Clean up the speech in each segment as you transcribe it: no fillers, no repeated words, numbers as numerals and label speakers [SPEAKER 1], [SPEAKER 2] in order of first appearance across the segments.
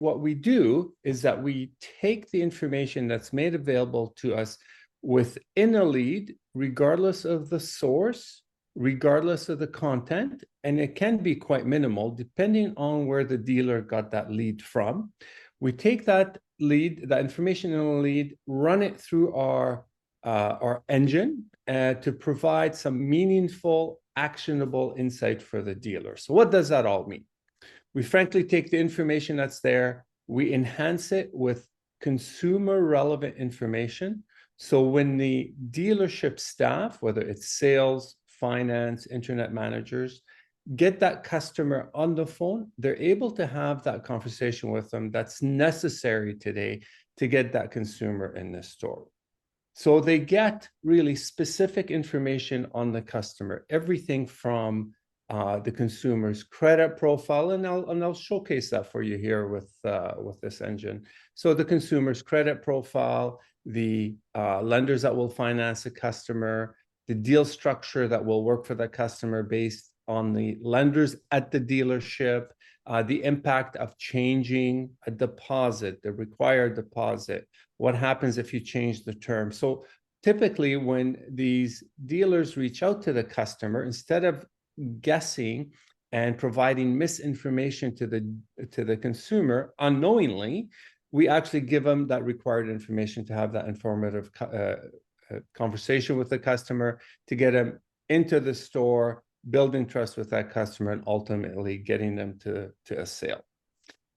[SPEAKER 1] what we do is that we take the information that's made available to us within a lead, regardless of the source, regardless of the content, and it can be quite minimal depending on where the dealer got that lead from. We take that lead, that information in a lead, run it through our engine to provide some meaningful, actionable insight for the dealer. So what does that all mean? We frankly take the information that's there, we enhance it with consumer relevant information. So when the dealership staff, whether it's sales, finance, internet managers, get that customer on the phone, they're able to have that conversation with them that's necessary today to get that consumer in the store. So they get really specific information on the customer, everything from the consumer's credit profile, and I'll showcase that for you here with this engine. So the consumer's credit profile, the lenders that will finance a customer, the deal structure that will work for the customer based on the lenders at the dealership, the impact of changing a deposit, the required deposit, what happens if you change the term. So typically when these dealers reach out to the customer, instead of guessing and providing misinformation to the consumer unknowingly, we actually give them that required information to have that informative conversation with the customer, to get them into the store, building trust with that customer, and ultimately getting them to a sale.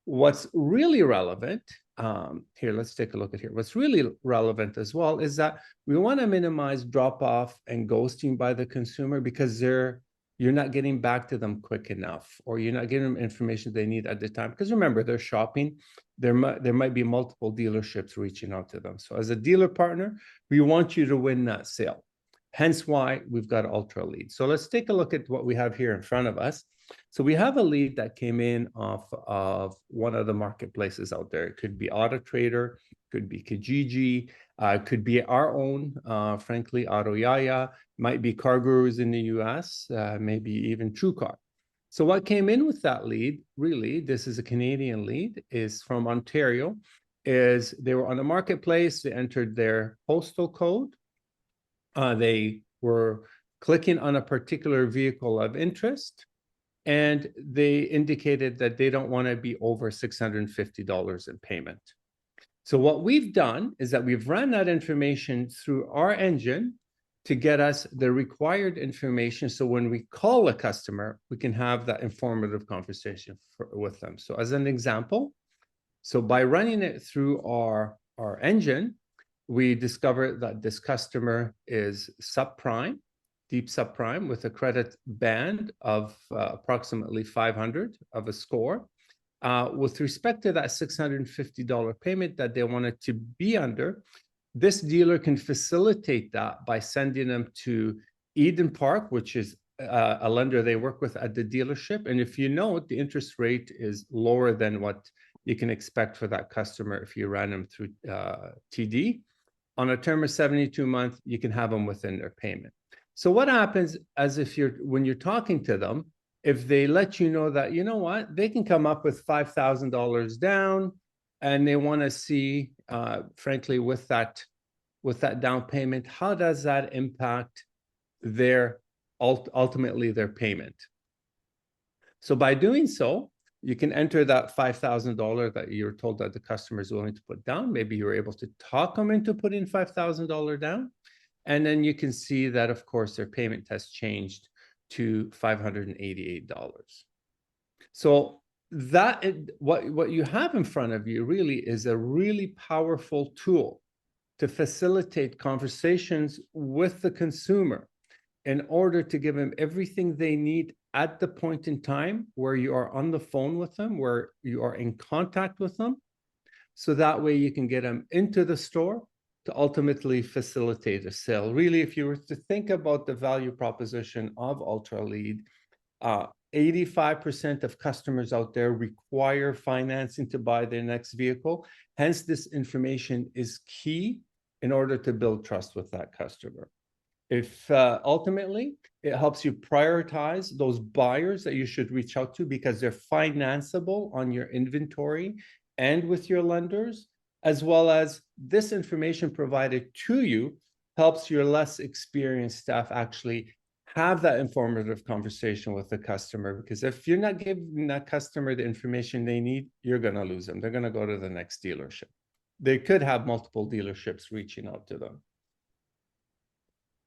[SPEAKER 1] What's really relevant, here, let's take a look at here. What's really relevant as well is that we want to minimize drop-off and ghosting by the consumer, because you're not getting back to them quick enough, or you're not giving them information they need at the time. Because remember, they're shopping. There might be multiple dealerships reaching out to them. So as a dealer partner, we want you to win that sale. Hence why we've got UltraLead. So let's take a look at what we have here in front of us. So we have a lead that came in off of one of the marketplaces out there. It could be AutoTrader, could be Kijiji, could be our own, frankly, AutoYaya, might be Car Gurus in the US, maybe even TrueCar. So what came in with that lead, really, this is a Canadian lead, is from Ontario, is they were on the marketplace, they entered their postal code, they were clicking on a particular vehicle of interest, and they indicated that they don't want to be over $650 in payment. So what we've done is that we've run that information through our engine to get us the required information. So when we call a customer, we can have that informative conversation with them. So as an example, so by running it through our engine, we discovered that this customer is subprime, deep subprime, with a credit band of approximately 500 of a score. With respect to that $650 payment that they wanted to be under, this dealer can facilitate that by sending them to Eden Park, which is a lender they work with at the dealership. And if you note, the interest rate is lower than what you can expect for that customer if you ran them through TD. On a term of 72 months, you can have them within their payment. So what happens as if when you're talking to them, if they let you know that, you know what, they can come up with $5,000 down, and they want to see, frankly, with that down payment, how does that impact ultimately their payment? So by doing so, you can enter that $5,000 that you're told that the customer is willing to put down. Maybe you're able to talk them into putting $5,000 down. And then you can see that, of course, their payment has changed to $588. So what you have in front of you really is a really powerful tool to facilitate conversations with the consumer in order to give them everything they need at the point in time where you are on the phone with them, where you are in contact with them. So that way you can get them into the store to ultimately facilitate a sale. Really, if you were to think about the value proposition of UltraLead, 85% of customers out there require financing to buy their next vehicle. Hence, this information is key in order to build trust with that customer. If ultimately it helps you prioritize those buyers that you should reach out to because they're financeable on your inventory and with your lenders, as well as this information provided to you helps your less experienced staff actually have that informative conversation with the customer, because if you're not giving that customer the information they need, you're going to lose them. They're going to go to the next dealership. They could have multiple dealerships reaching out to them.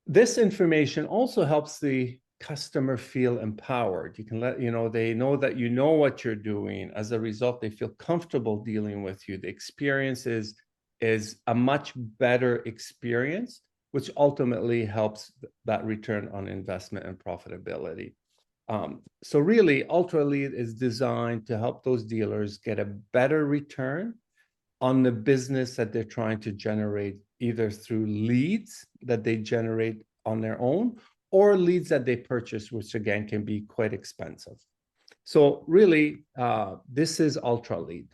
[SPEAKER 1] This information also helps the customer feel empowered. You can let, they know that you know what you're doing. As a result, they feel comfortable dealing with you. The experience is a much better experience, which ultimately helps that return on investment and profitability. So really, UltraLead is designed to help those dealers get a better return on the business that they're trying to generate, either through leads that they generate on their own or leads that they purchase, which again can be quite expensive. So really, this is UltraLead.